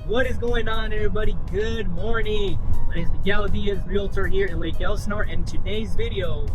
What is going on, everybody? Good morning. My name is Miguel Diaz, realtor here in Lake Elsinore, and in today's video,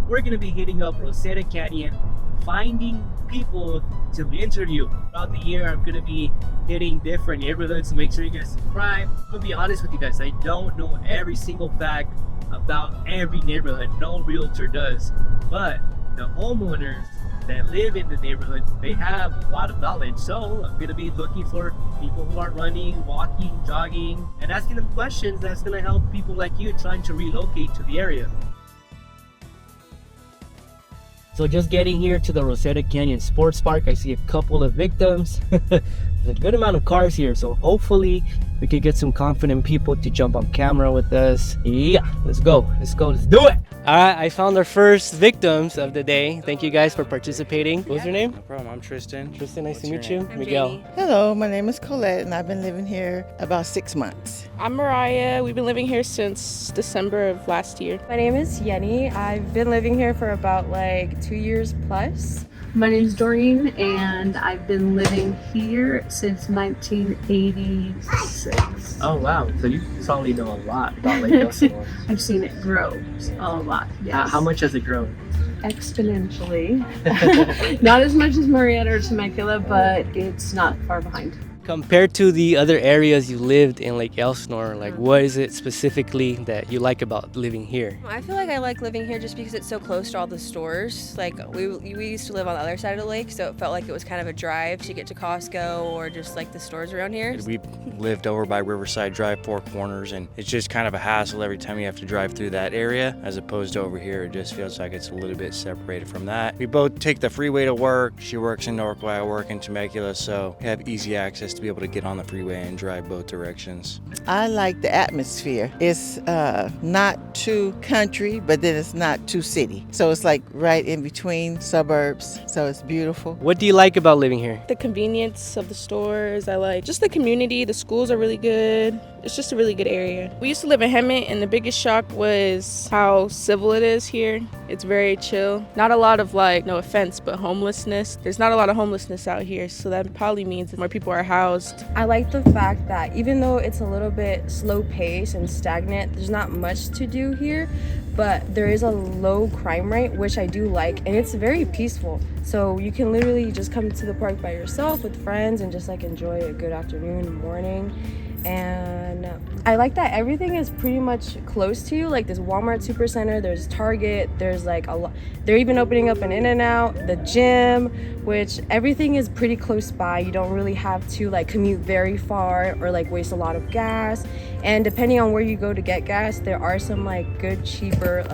we're going to be hitting up Rosetta Canyon, finding people to interview. Throughout the year, I'm going to be hitting different neighborhoods, so make sure you guys subscribe. I'm going to be honest with you guys, I don't know every single fact about every neighborhood. No realtor does, but the homeowners that live in the neighborhood, they have a lot of knowledge. So I'm gonna be looking for people who are running, walking, jogging, and asking them questions that's gonna help people like you trying to relocate to the area. So just getting here to the Rosetta Canyon Sports Park, I see a couple of victims. There's a good amount of cars here, so hopefully we could get some confident people to jump on camera with us. Yeah, let's go, let's do it. All right, I found our first victims of the day. Thank you guys for participating. What's your name? No problem. I'm Tristan. Tristan, nice What's to meet your you. name? Miguel. Jamie. Hello, my name is Colette, and I've been living here about 6 months. I'm Mariah. We've been living here since December of last year. My name is Yenny. I've been living here for about like 2 years plus. My name's Doreen, and I've been living here since 1986. Oh wow, so you probably know a lot about Lake Elsinore. I've seen it grow a lot. Yes. How much has it grown? Exponentially. Not as much as Marietta or Temecula, but it's not far behind. Compared to the other areas you lived in Lake Elsinore, like what is it specifically that you like about living here? I feel like I like living here just because it's so close to all the stores. Like we used to live on the other side of the lake, so it felt like it was kind of a drive to get to Costco or just like the stores around here. We lived over by Riverside Drive, Four Corners, and it's just kind of a hassle every time you have to drive through that area, as opposed to over here. It just feels like it's a little bit separated from that. We both take the freeway to work. She works in Norquay, I work in Temecula, so we have easy access to be able to get on the freeway and drive both directions. I like the atmosphere. It's not too country, but then it's not too city. So it's like right in between suburbs, so it's beautiful. What do you like about living here? The convenience of the stores. I like just the community. The schools are really good. It's just a really good area. We used to live in Hemet, and the biggest shock was how civil it is here. It's very chill. Not a lot of, like, no offense, but homelessness. There's not a lot of homelessness out here, so that probably means that more people are housed. I like the fact that even though it's a little bit slow paced and stagnant, there's not much to do here, but there is a low crime rate, which I do like, and it's very peaceful. So you can literally just come to the park by yourself with friends and just like enjoy a good afternoon, morning. And I like that everything is pretty much close to you. Like there's Walmart Supercenter, there's Target, there's like a lot. They're even opening up an In-N-Out, the gym, which everything is pretty close by. You don't really have to like commute very far or like waste a lot of gas. And depending on where you go to get gas, there are some like good, cheaper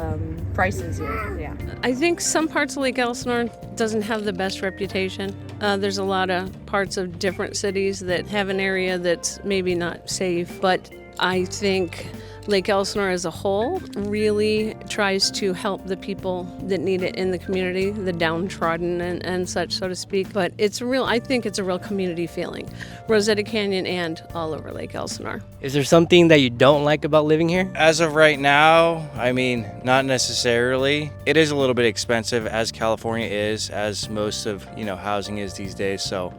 prices here. Yeah. I think some parts of Lake Elsinore doesn't have the best reputation. There's a lot of parts of different cities that have an area that's maybe not safe, but I think Lake Elsinore as a whole really tries to help the people that need it in the community, the downtrodden and such, so to speak. But I think it's a real community feeling. Rosetta Canyon and all over Lake Elsinore. Is there something that you don't like about living here? As of right now, I mean, not necessarily. It is a little bit expensive, as California is, as most of, housing is these days. So,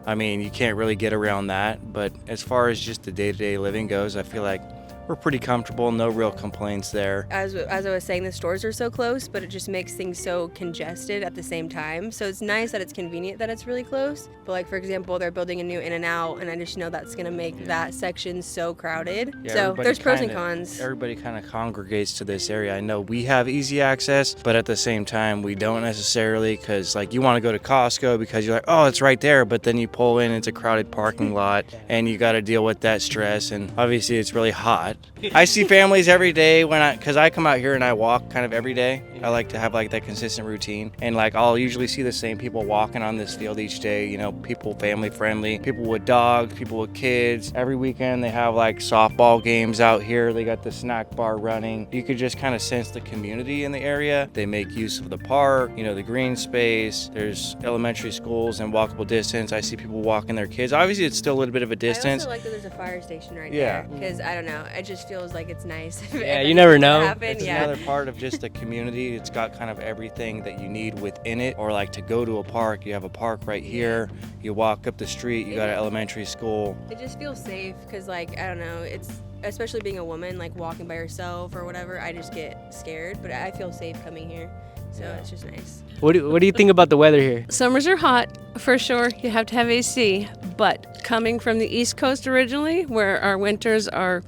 I mean, you can't really get around that. But as far as just the day-to-day living goes, I feel like we're pretty comfortable, no real complaints there. As I was saying, the stores are so close, but it just makes things so congested at the same time. So it's nice that it's convenient that it's really close. But like, for example, they're building a new In-N-Out, and I just know that's gonna make that section so crowded. Yeah, so there's pros and cons. Everybody kind of congregates to this area. I know we have easy access, but at the same time, we don't necessarily, because like you want to go to Costco because you're like, oh, it's right there, but then you pull in, it's a crowded parking lot, and you got to deal with that stress, and obviously it's really hot. I see families every day because I come out here and I walk kind of every day. I like to have like that consistent routine, and like I'll usually see the same people walking on this field each day. People family friendly, people with dogs, people with kids. Every weekend they have like softball games out here. They got the snack bar running. You could just kind of sense the community in the area. They make use of the park, the green space. There's elementary schools in walkable distance. I see people walking their kids. Obviously, it's still a little bit of a distance. I also like that there's a fire station right Yeah. there, because I don't know, it just feels like it's nice. Yeah, you never know. It's another part of just the community. It's got kind of everything that you need within it. Or like to go to a park, you have a park right here. You walk up the street, you got an elementary school. It just feels safe because, like, I don't know, it's especially being a woman, like walking by yourself or whatever, I just get scared, but I feel safe coming here. So it's just nice. What do you think about the weather here? Summers are hot, for sure. You have to have AC. But coming from the East Coast originally, where our winters are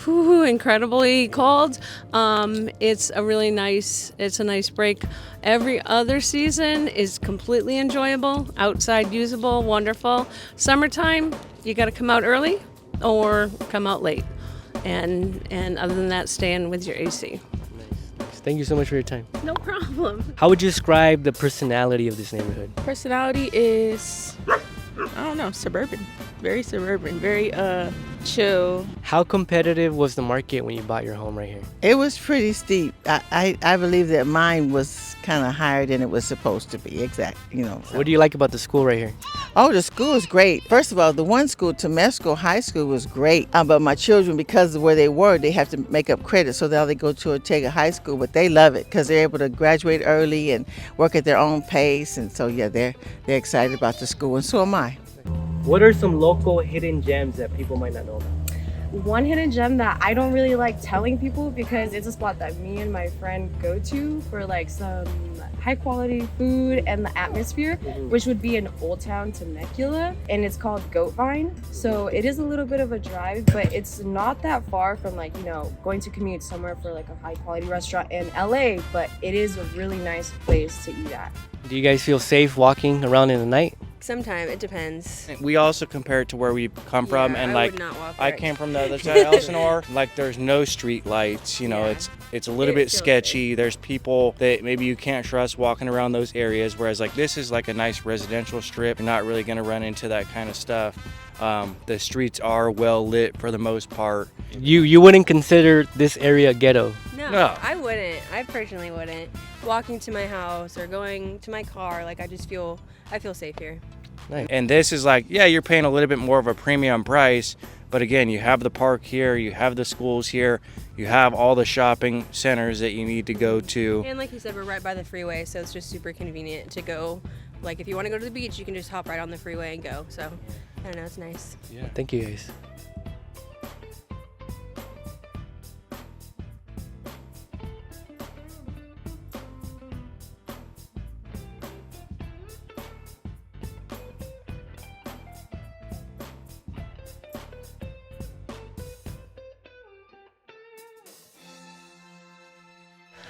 incredibly cold, it's a nice break. Every other season is completely enjoyable, outside usable, wonderful. Summertime, you got to come out early or come out late. And other than that, stay in with your AC. Thank you so much for your time. No problem. How would you describe the personality of this neighborhood? Personality is, I don't know, suburban. Very suburban, very chill. How competitive was the market when you bought your home right here? It was pretty steep. I believe that mine was kind of higher than it was supposed to be. Exactly, What do you like about the school right here? Oh, the school is great. First of all, the one school, Temesco High School, was great. But my children, because of where they were, they have to make up credit. So now they go to Ortega High School, but they love it because they're able to graduate early and work at their own pace. And so, yeah, they're excited about the school, and so am I. What are some local hidden gems that people might not know about? One hidden gem that I don't really like telling people because it's a spot that me and my friend go to for like some high quality food and the atmosphere, which would be in Old Town Temecula, and it's called Goat Vine. So it is a little bit of a drive, but it's not that far from going to commute somewhere for like a high quality restaurant in LA, but it is a really nice place to eat at. Do you guys feel safe walking around in the night? Sometimes it depends. We also compare it to where we come from, and I would not walk I there. came from the other side of Elsinore. Like there's no street lights, it's a little bit sketchy. There's people that maybe you can't trust walking around those areas, whereas like this is like a nice residential strip. You're not really gonna run into that kind of stuff. The streets are well lit for the most part. You wouldn't consider this area ghetto? No, I wouldn't. I personally wouldn't. Walking to my house or going to my car, like I feel safe here. Nice. And this is like, you're paying a little bit more of a premium price, but again, you have the park here, you have the schools here, you have all the shopping centers that you need to go to. And like you said, we're right by the freeway, so it's just super convenient to go. Like if you want to go to the beach, you can just hop right on the freeway and go. So I don't know, it's nice. Yeah, thank you guys.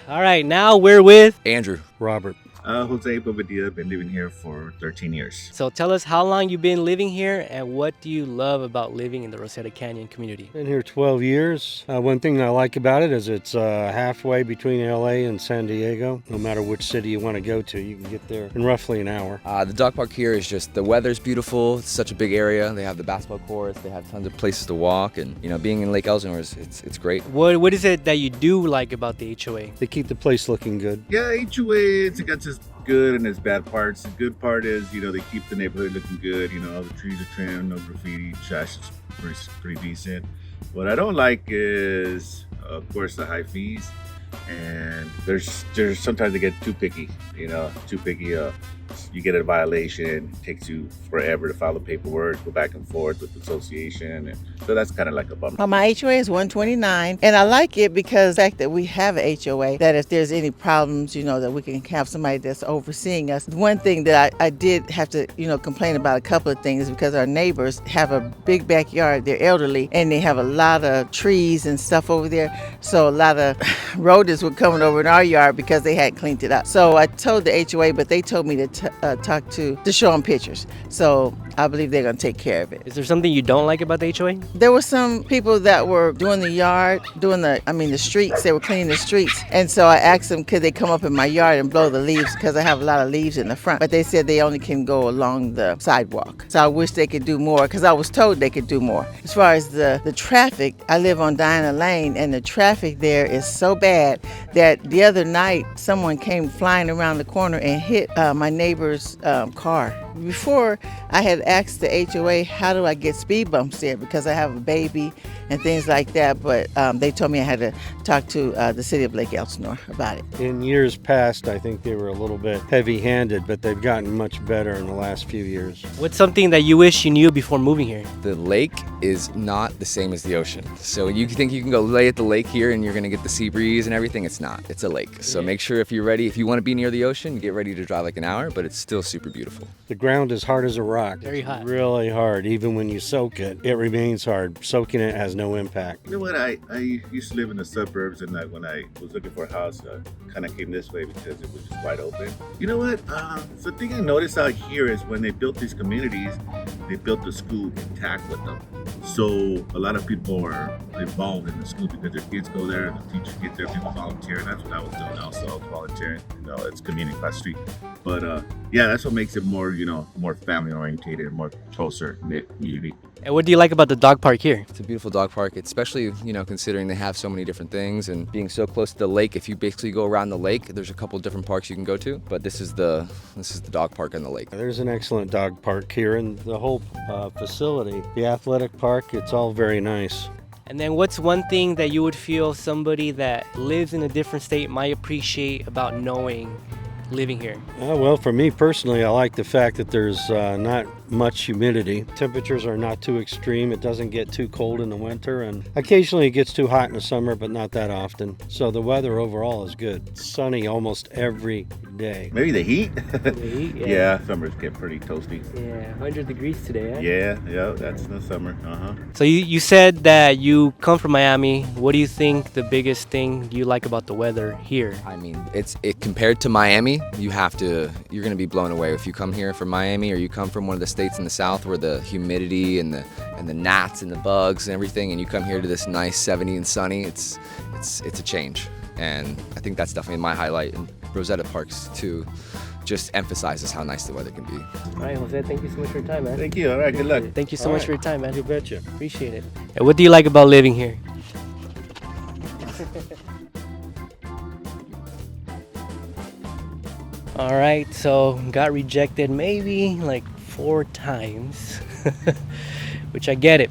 All right, now we're with Andrew. Robert. Jose Bobadilla, been living here for 13 years. So tell us how long you've been living here and what do you love about living in the Rosetta Canyon community? Been here 12 years. One thing that I like about it is it's halfway between LA and San Diego. No matter which city you want to go to, you can get there in roughly an hour. The dog park here is just, the weather's beautiful. It's such a big area. They have the basketball courts. They have tons of places to walk. And, being in Lake Elsinore, it's great. What is it that you do like about the HOA? They keep the place looking good. Yeah, HOA, it's got its good and its bad parts. The good part is, they keep the neighborhood looking good. All the trees are trimmed, no graffiti, trash is pretty decent. What I don't like is, of course, the high fees. And there's sometimes they get too picky, you get a violation, it takes you forever to file the paperwork, go back and forth with the association, and so that's kind of like a bummer. My HOA is 129, and I like it because the fact that we have a HOA, that if there's any problems, that we can have somebody that's overseeing us. One thing that I did have to, complain about a couple of things because our neighbors have a big backyard, they're elderly, and they have a lot of trees and stuff over there, so a lot of rodents were coming over in our yard because they hadn't cleaned it up. So I told the HOA, but they told me to talk to show them pictures. So I believe they're going to take care of it. Is there something you don't like about the HOA? There were some people that were doing the yard, the streets. They were cleaning the streets. And so I asked them, could they come up in my yard and blow the leaves because I have a lot of leaves in the front. But they said they only can go along the sidewalk. So I wish they could do more because I was told they could do more. As far as the traffic, I live on Diana Lane and the traffic there is so bad that the other night someone came flying around the corner and hit my neighbor's car. Before, I had asked the HOA, how do I get speed bumps there? Because I have a baby and things like that. But they told me I had to talk to the city of Lake Elsinore about it. In years past, I think they were a little bit heavy-handed, but they've gotten much better in the last few years. What's something that you wish you knew before moving here? The lake is not the same as the ocean. So you think you can go lay at the lake here and you're gonna get the sea breeze and everything. It's not. It's a lake. So make sure if you're ready, if you want to be near the ocean, get ready to drive like an hour, but it's still super beautiful. The ground is hard as a rock. Very hot. Really hard. Even when you soak it, it remains hard. Soaking it has no impact. You know what? I used to live in the suburbs, and when I was looking for a house, I kind of came this way because it was just wide open. You know what? The thing I noticed out here is when they built these communities, they built the school intact with them. So a lot of people are involved in the school because their kids go there, the teachers get there, people volunteer, and that's what I was doing also. I was volunteering. It's commuting across the street. But yeah, that's what makes it more, more family oriented, more closer knit community. And what do you like about the dog park here? It's a beautiful dog park, especially, considering they have so many different things and being so close to the lake. If you basically go around the lake, there's a couple different parks you can go to, but this is the dog park on the lake. There's an excellent dog park here, and the whole facility, the athletic park, it's all very nice. And then what's one thing that you would feel somebody that lives in a different state might appreciate about knowing living here? Well, for me personally, I like the fact that there's not much humidity. Temperatures are not too extreme. It doesn't get too cold in the winter, and occasionally it gets too hot in the summer, but not that often. So the weather overall is good. It's sunny almost every day. Maybe the heat? The heat, yeah. Yeah, summers get pretty toasty. Yeah, 100 degrees today, eh? Yeah, that's the summer. So you said that you come from Miami. What do you think the biggest thing you like about the weather here? I mean, it compared to Miami, you're gonna be blown away if you come here from Miami or you come from one of the states in the south where the humidity and the gnats and the bugs and everything, and you come here to this nice 70 and sunny. It's a change, and I think that's definitely my highlight. And Rosetta Parks too just emphasizes how nice the weather can be. All right, Jose, thank you so much for your time, man. Thank you. All right, good luck. Thank you so much for your time, man. You betcha. Appreciate it. And what do you like about living here? All right, so got rejected maybe like 4 times, which I get it.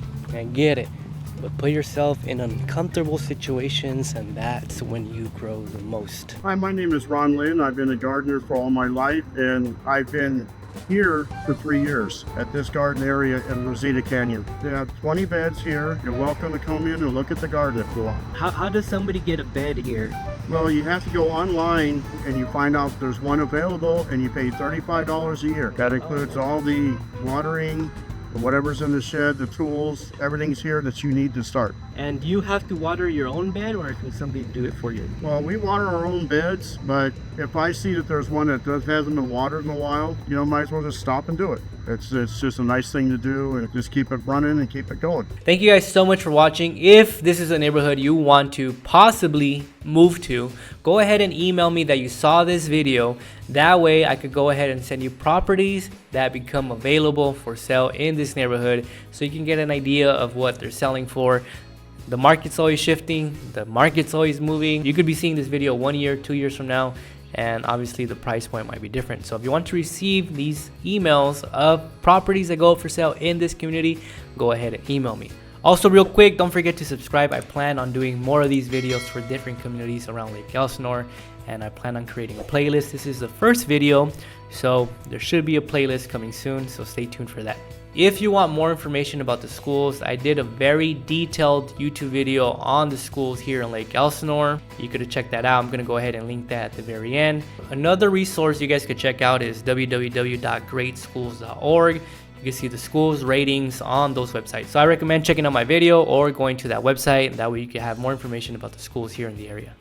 But put yourself in uncomfortable situations, and that's when you grow the most. Hi, my name is Ron Lynn. I've been a gardener for all my life, and I've been here for 3 years at this garden area in Rosetta Canyon. They have 20 beds here. You're welcome to come in and look at the garden if you want. How does somebody get a bed here? Well, you have to go online and you find out if there's one available, and you pay $35 a year. That includes all the watering, whatever's in the shed, the tools, everything's here that you need to start. And do you have to water your own bed, or can somebody do it for you? Well, we water our own beds, but if I see that there's one that hasn't been watered in a while, might as well just stop and do it. It's just a nice thing to do, and just keep it running and keep it going. Thank you guys so much for watching. If this is a neighborhood you want to possibly move to, go ahead and email me that you saw this video. That way I could go ahead and send you properties that become available for sale in this neighborhood, so you can get an idea of what they're selling for. The market's always shifting, the market's always moving. You could be seeing this video 1 year, 2 years from now, and obviously the price point might be different. So if you want to receive these emails of properties that go up for sale in this community, go ahead and email me. Also, real quick, don't forget to subscribe. I plan on doing more of these videos for different communities around Lake Elsinore, and I plan on creating a playlist. This is the first video, so there should be a playlist coming soon, so stay tuned for that. If you want more information about the schools, I did a very detailed YouTube video on the schools here in Lake Elsinore. You could have checked that out. I'm going to go ahead and link that at the very end. Another resource you guys could check out is www.greatschools.org. You can see the schools ratings on those websites. So I recommend checking out my video or going to that website. That way you can have more information about the schools here in the area.